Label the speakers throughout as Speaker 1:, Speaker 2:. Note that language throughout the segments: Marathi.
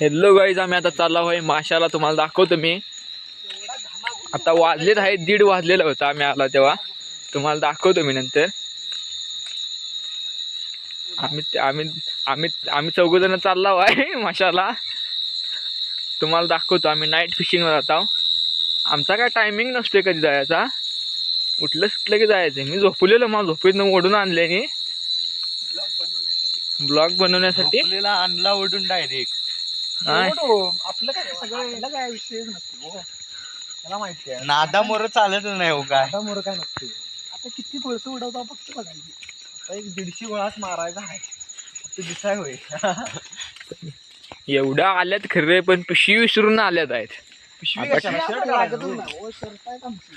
Speaker 1: हॅलो गाईज, आम्ही आता चाललो आहे माशाला. तुम्हाला दाखवतो मी. आता वाजलेत आहे 1:30 वाजलेला होता आम्ही आला तेव्हा. तुम्हाला दाखवतो मी नंतर. आम्ही आम्ही आम्ही आम्ही चौघजण चाललो आहे माशाला. तुम्हाला दाखवतो. आम्ही नाईट फिशिंगवर जातो. आमचा काय टायमिंग नसतोय कधी जायचा. उठलं सुटलं की जायचं. मी झोपलेलो, मला झोपेतनं ओढून आणले ब्लॉग बनवण्यासाठी.
Speaker 2: आणला ओढून डायरेक्ट.
Speaker 3: आपलं काय सगळं काय विषय नसतो मला माहिती आहे.
Speaker 2: नादा मोर चालत नाही हो काय.
Speaker 3: आता मोर काय नसते. आता किती कोळसं उडवतो फक्त बघायची. आता एक 150 गोळाच मारायचा आहे. ते दिसाय होय.
Speaker 1: एवढ्या आल्यात खरे, पण पिशवी विसरून आल्यात आहेत.
Speaker 3: पिशवी
Speaker 1: आता
Speaker 3: कशाला? शर्ट लागतच नाही. ओ शर्ट आहे आमची.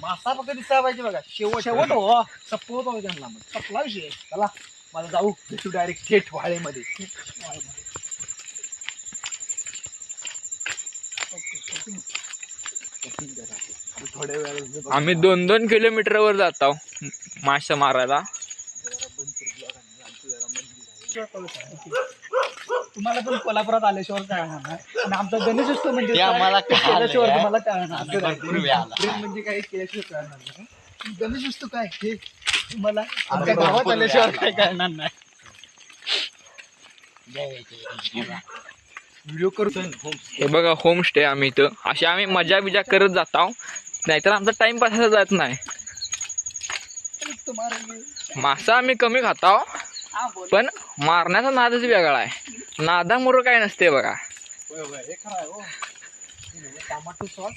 Speaker 3: मासा फक्त दिसायला पाहिजे बघा. शेवट हो सपवत हो त्यांना. मग सपला विषय. चला मला जाऊ भेटू डायरेक्ट थेट वाळेमध्ये. थोड्या वेळ
Speaker 1: आम्ही 2-2 किलोमीटरवर जातो मासे मारायला.
Speaker 3: तुम्हाला पण कोल्हापुरात आल्याशिवाय काय होणार. आणि आमचा गणेश असतो म्हणजे
Speaker 2: ते आम्हाला
Speaker 3: केल्याशिवाय
Speaker 2: कळालं.
Speaker 3: तुम्हाला काय होणार.
Speaker 2: भरपूर वेळ आला.
Speaker 3: प्रेम म्हणजे काही केल्याशिवाय काय होणार नाही. गणेश असतो काय हे तुम्हाला आमच्या
Speaker 2: आमच्या
Speaker 3: गावात
Speaker 2: भरपूर
Speaker 3: आल्याशिवाय
Speaker 2: वेळ
Speaker 3: काय कळणार नाही. व्हिडिओ करू.
Speaker 1: हे बघा होमस्टे. आम्ही इथं असे आम्ही मजा बिजा करत जातो. नाहीतर आमचा टाइमपास असा जात नाही. मासा आम्ही कमी खातो, पण मारण्याचा नादच वेगळा आहे. नादामुळं काय नसते बघा.
Speaker 3: हे खरं आहे हो. टमाटो सॉस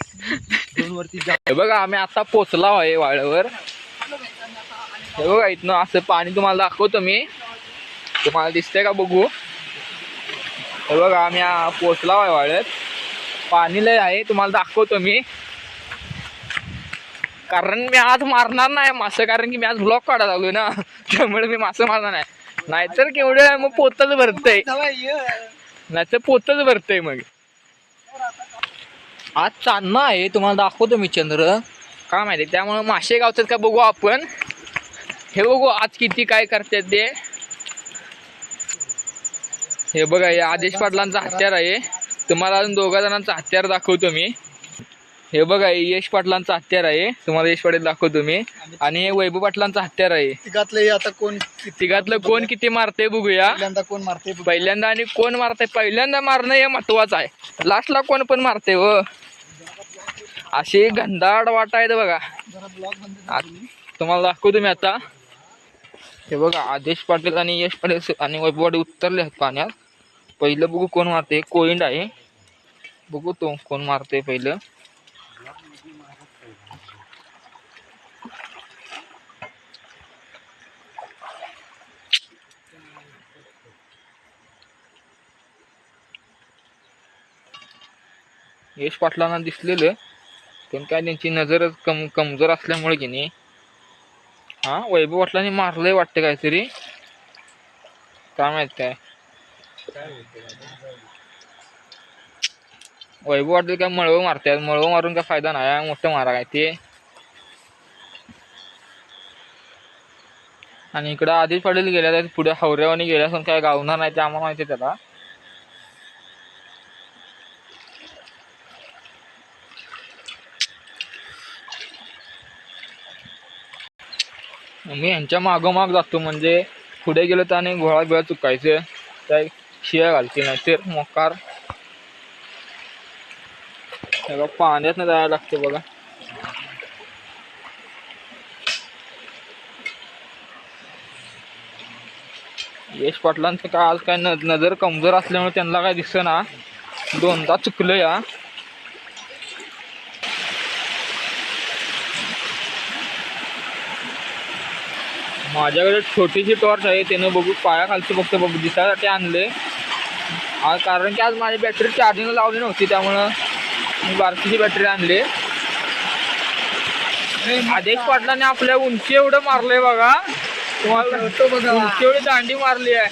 Speaker 3: 2 वरती
Speaker 1: हे बघा आम्ही आता पोचलो आहे वाळ्यावर. हे बघा इथनं असं पाणी तुम्हाला दाखवतो मी. तुम्हाला दिसतंय का बघू. हे बघा आम्ही पोचलो आहे वाळ्यात. पाणी लय आहे, तुम्हाला दाखवतो मी. कारण मी आज मारणार नाही मासे, कारण की मी आज ब्लॉग काढायला आलोय ना. त्यामुळे मी मासे मारणार नाही. नाहीतर केवढं मग पोतच भरतंय. नाहीतर पोतच भरतंय मग. आज चांदणं आहे, तुम्हाला दाखवतो मी चंद्र. काय माहिती त्यामुळे मासे गावतात का बघू आपण. हे बघू आज किती काय करतात ते. हे बघा हे आदेश पाटलांचा हत्यार आहे. तुम्हाला अजून 2 जणांचा हत्यार दाखवतो मी. हे बघा हे यश पाटलांचा हत्यार आहे. तुम्हाला यश पाटील दाखवतो मी. आणि हे वैभव पाटलांचा हत्यार आहे.
Speaker 3: तिघातले आता कोण
Speaker 1: तिघातलं कोण किती मारते बघूया.
Speaker 3: पहिल्यांदा कोण मारते
Speaker 1: पहिल्यांदा आणि कोण मारते. पहिल्यांदा मारणं हे महत्वाचं आहे. लास्टला कोण पण मारते व अशी घनदाट वाटा आहेत बघा. तुम्हाला दाखवतो मी आता. हे बघा आदेश पाटील आणि यश पाटील आणि वैभव पाटील उतरले आहेत पाण्यात. पहिलं बघू कोण मारते. कोइंड आहे, बघू तो कोण मारते पहिलं. यश पाटलांना दिसलेलं, पण काय त्यांची नजरच कमजोर असल्यामुळे की नाही. हा वैभव पाटलांनी मारलंय वाटतं काहीतरी. काय माहित काय. वैभव पाटील काय मळवं मारतात. मळवं मारून काय फायदा नाही. मोठं मारा काय ते. आणि इकडं आदेश पाटील गेल्या पुढे हावऱ्यावानी गेल्या असून काय गावणार नाही ते आम्हाला माहिती आहे त्याला. मी यांच्या मागोमाग जातो, म्हणजे पुढे गेलो तर आणि घोळा बिळा चुकायचं. काय शिया घालते नाही तर मोकार. बघा पाण्यात न जायला लागते बघा. यश पाटलांचं काय आज काय नजर कमजोर असल्यामुळे त्यांना काय दिसेना. 2दा चुकलं या. माझ्याकडे छोटीशी टॉर्च आहे, त्यानं बघू पायाखालचं फक्त बघू दिसायसाठी आणले. कारण की आज माझी बॅटरी चार्जिंग लावली नव्हती, त्यामुळं मी बारकीची बॅटरी आणली. आदेश पाटलाने आपल्या उंची एवढं मारलंय बघा. तुम्हाला उंची एवढी दांडी मारली आहे.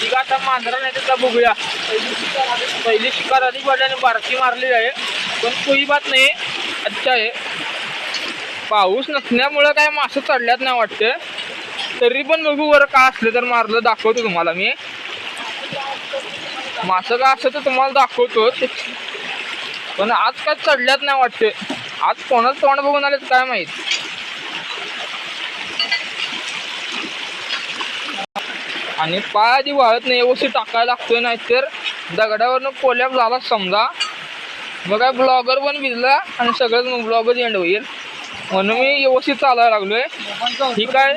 Speaker 1: ती आता मांजरा नाही त्याचा बघूया. पहिली शिकार आदेश पाटलाने बारकी मारली आहे, पण कोई बात नाही. अच्छा आहे. पाऊस नसल्यामुळं काय मासे चढल्यात नाही वाटतं. तरी पण बघू बरं काय असलं तर मारलं दाखवतो तुम्हाला मी. मासं का असं तर तुम्हाला दाखवतो, पण आज काय चढल्यात नाही वाटते. आज कोणाच तोंड बघून आलेत काय माहित. आणि पाय आधी वाळत नाही, व्यवस्थित टाकायला लागतोय, नाहीतर दगडावरनं कोल्याप झाला समजा मग काय ब्लॉगर पण भिजला आणि सगळंच मग ब्लॉगच एंड होईल. म्हणून मी व्यवस्थित चालायला लागलोय. ही काय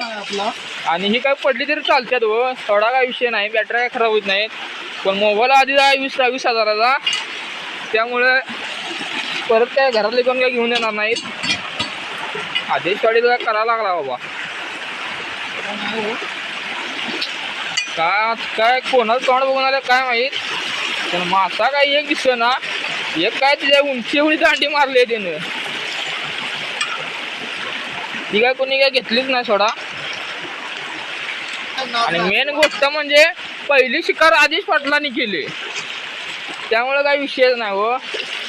Speaker 1: आणि ही काय पडली तरी चालतात हो, थोडा काय विषय नाही, बॅटरी काय खराब होत नाहीत. पण मोबाईल आधी आहे 20-22 हजाराचा, त्यामुळे परत काय घरातले कोण काय घेऊन येणार नाहीत. आधीच गाडीला करायला लागला बाबा. काय कोणाला तोंड बघून आलं काय माहीत, पण मासा काय एक दिसतो ना, एक काय तिच्या उंची एवढी दांडी मारली आहे त्यानं. ती काय कोणी काय घेतलीच नाही सोडा. आणि मेन गोष्ट म्हणजे पहिली शिकार आधीच पाटलांनी केली, त्यामुळे काही विषयच नाही हो.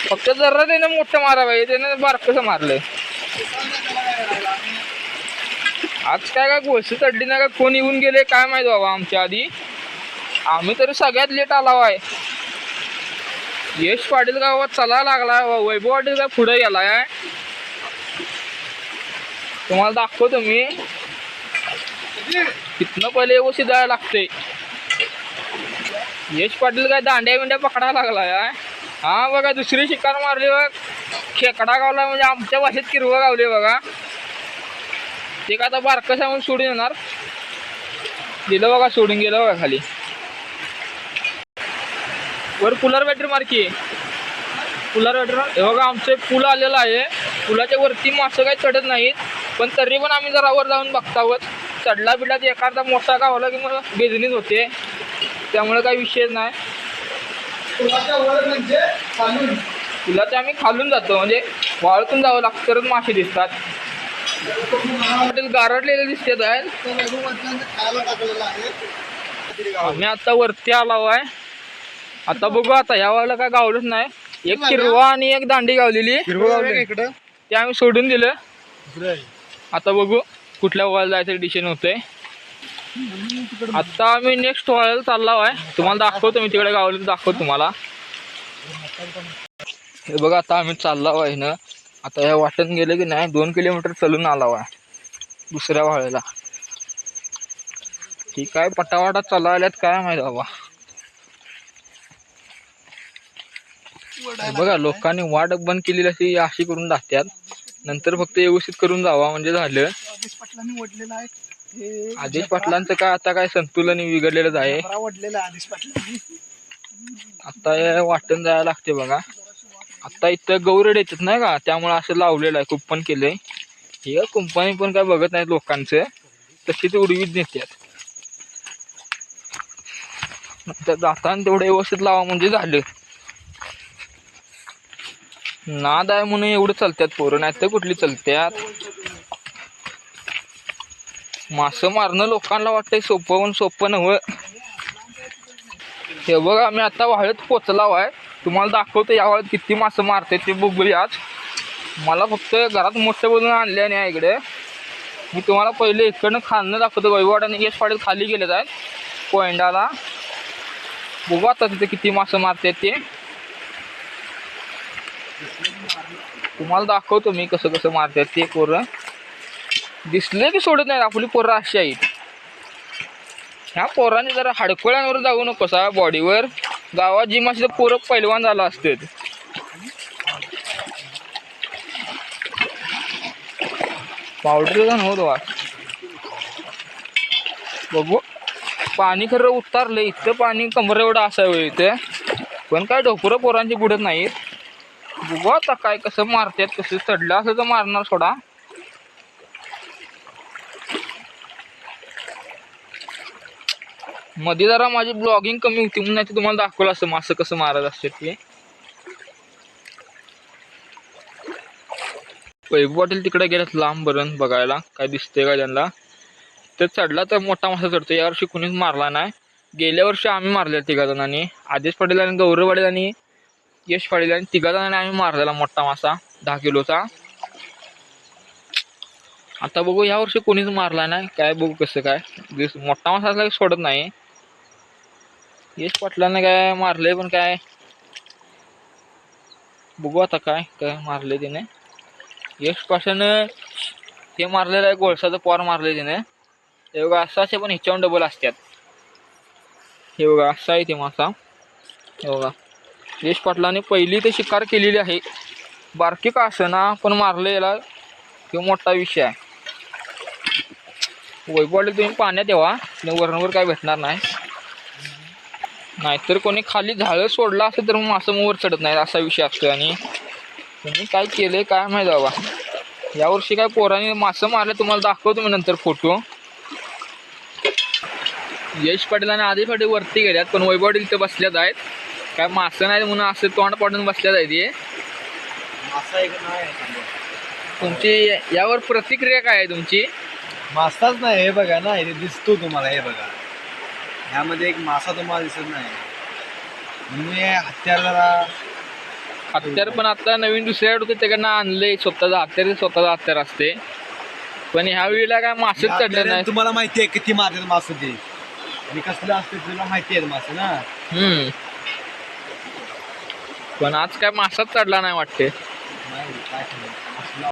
Speaker 1: फक्त जरा त्यानं मोठं मारा पाहिजे, त्यानं बारकसं मारलं. आज काय गोष्ट चढली नाही का, कोण येऊन गेले काय माहित बाबा आमच्या आधी. आम्ही तरी सगळ्यात लेट आला आहे. यश पाटील गावात चालायला लागला, वैभव पाटील काय पुढे गेलाय. तुम्हाला दाखवतो मी, तिथनं पहिले व्यवस्थित जायला लागते. यश पाटील काय दांड्या बिंड्या पकडायला लागलाय. हा बघा दुसरी शिकार मारली बघ, खेकडा गावला, म्हणजे आमच्या भाषेत किरवं गावले बघा. ते का आता बारकं म्हणून सोडून येणार, दिलं बघा सोडून गेलं बघा खाली. वर पुलार बॅटरी मारकी, पुलार बॅटरी हे बघा. आमचं पूल आलेला आहे, पुलाच्या वरती मासं काही चढत नाहीत, पण तरी पण आम्ही जरा वर जाऊन बघतावत. चढला बिडला एखादा मोठा गावला की मग बेजनीच होते, त्यामुळे काही विषयच नाही. पुलाच्या आम्ही खालून जातो, म्हणजे वाळूतून जावं लागतं तरच मासे दिसतात. गारडलेले दिसतात आहेत. आम्ही आता वरती आलो आहे. आता बघू, आता ह्या वेळेला काय गावलंच नाही. एक किरवा आणि एक दांडी गावलेली, ते आम्ही सोडून दिलं. आता बघू कुठल्या वाळाला जायचं डिसिजन होतंय. आता आम्ही नेक्स्ट वाळाला चाललो आहे, तुम्हाला दाखवतो मी तिकडे गावलं दाखवतो तुम्हाला. हे बघा आता आम्ही चाललो आहे ना, आता या वाटण गेलं की नाही 2 किलोमीटर चलून आला आहे दुसऱ्या वाळेला. ही काय पटावाटा चालवल्यात काय माहिती बाबा. बघा लोकांनी वाट बंद केलेली अशी अशी करून टाकतात, नंतर फक्त व्यवस्थित करून जावा म्हणजे झालं. आदेश पाटलांचं काय आता काय संतुलन बिघडलेलंच आहे. आता वाटण जायला लागते बघा. आता इथं गौरड येतात नाही का, त्यामुळे असं लावलेलं आहे, कुंपण केलंय. हे कुंपणी पण काय बघत नाहीत लोकांचं, तशीच उडवीत नेतात. जाताना तेवढं व्यवस्थित लावा म्हणजे झालं. नाद आहे म्हणून एवढं चालतात पोरं, नाही तर कुठली चालतात. मासं मारणं लोकांना वाटतंय सोपं, पण सोपं नव्हं. हे बघा आम्ही आता वाळत पोचलाव आहे, तुम्हाला दाखवतो या वाळत किती मासं मारते ते बघूया. आज मला फक्त घरात मोठं बोलून आणले आणि इकडे मी तुम्हाला पहिले इकडनं खालनं दाखवतो. वैभव आणि यश पाटील खाली गेलेत आहेत कोयंडाला. बघू आता तिथे किती मासं मारतात ते तुम्हाला दाखवतो मी, कसं कसं मारतात ते. पोरं दिसले की सोडत नाही, आपली पोरं अशी आहेत. ह्या पोरांनी जरा हाडकोळ्यांवर जाऊ नको सा बॉडीवर. गावात जी माशी पोरं पैलवान झाला असते. पावडर का नव्हतं वा. बघू पाणी खरं उतारलं, इथं पाणी कमर एवढं असावं इथं, पण काय ढोकुरं पोरांची बुडत नाहीत. बघू आता काय कसं मारतात, कसं चढलं असं तर मारणार सोडा. मध्ये जरा माझी ब्लॉगिंग कमी होती म्हणून नाही तुम्हाला दाखवलं असं मासं कसं मारत असते ते. वैभव पाटील तिकडे गेल्यात लांब बरं बघायला काय दिसतंय का त्यांना. तर चढला तर मोठा मासा चढतो. यावर्षी कुणीच मारला नाही, गेल्या वर्षी आम्ही मारले 3 जणांनी. आदेश पाटील आणि गौरव पाटील आणि यश पाटील आणि 3 जणांनी आम्ही मारलेला मोठा मासा 10 किलोचा. आता बघू या वर्षी कोणीच मारला नाही, काय बघू कसं काय. मोठा मासा सोडत नाही. यश पाटलांना काय मारले पण काय बघू आता काय काय मारले तिने. यश पाटलानं हे मारलेलं आहे गोळसाचं पॉर मारले तिने. हे बघा असं असे पण ह्याच्यावर डबल असतात. हे बघा असा आहे ते मासा. हे बघा यश पाटलाने पहिली ते शिकार केलेली आहे. बारकी का असना पण मारले याला किंवा मोठा विषय आहे. वैभववाडी तुम्ही पाण्यात यावा वरणावर काय भेटणार नाही. नाहीतर कोणी खाली झाडं सोडला असेल तर मग मासं वर चढत नाही असा विषय असतो. आणि तुम्ही काय केलंय काय माहिती बाबा. यावर्षी काय पोरांनी मासं मारले तुम्हाला दाखवतो मी नंतर फोटो. यश पाटीलांनी आधी फाटी वरती गेल्यात पण वैभववाडी इथं बसल्यात आहेत. काय मासं नाही म्हणून असं तोंड पाडून बसल्यात आहेत. हे
Speaker 3: मासा एक नाही
Speaker 1: तुमची यावर प्रतिक्रिया काय आहे तुमची?
Speaker 3: मासाच नाही. हे बघा ना हे दिसतो तुम्हाला. हे बघा ह्यामध्ये एक मासा तुम्हाला दिसत नाही म्हणून हे हत्याराला
Speaker 1: हत्यार पण आता नवीन दुसऱ्या होते त्याकडनं आणले. स्वतःचं हत्यार असते. पण ह्या वेळेला काय मासच चढले नाही.
Speaker 3: तुम्हाला माहिती आहे किती मारतात मासे ते आणि कसलं असते तुला माहिती आहे मासे ना.
Speaker 1: पण आज काय मासाच चढला नाही वाटते.
Speaker 3: नाही काय असलं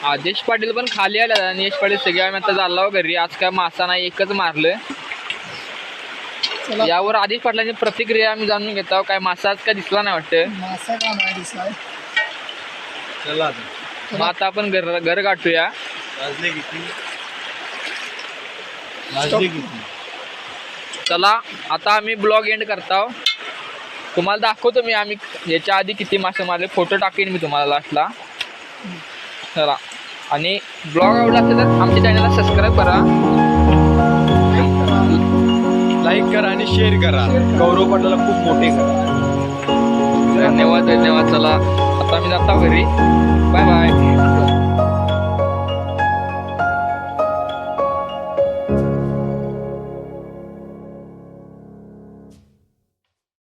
Speaker 1: आदेश पाटील पण खाली आला आणि यश पाटील सगळे आम्ही आता चाललो घरी. आज काय मासा नाही एकच मारलं. यावर आदेश पाटलांची प्रतिक्रिया आम्ही जाणून घेतो. काय मासा आज काय दिसला नाही वाटतं.
Speaker 3: मासा का नाही दिसलाय. चला
Speaker 1: मग आता आपण घर गाठूया. चला आता आम्ही ब्लॉग एंड करतो. तुम्हाला दाखवतो मी आम्ही याच्या आधी किती मासे मारले. फोटो टाकेन मी तुम्हाला लास्टला. चला आणि ब्लॉग आवडला असेल तर आमच्या चॅनलला सबस्क्राईब करा,
Speaker 3: लाईक करा आणि शेअर करा. गौरव पाटलाला खूप मोठे करा.
Speaker 1: धन्यवाद. चला आता मी जातो घरी. Bye bye.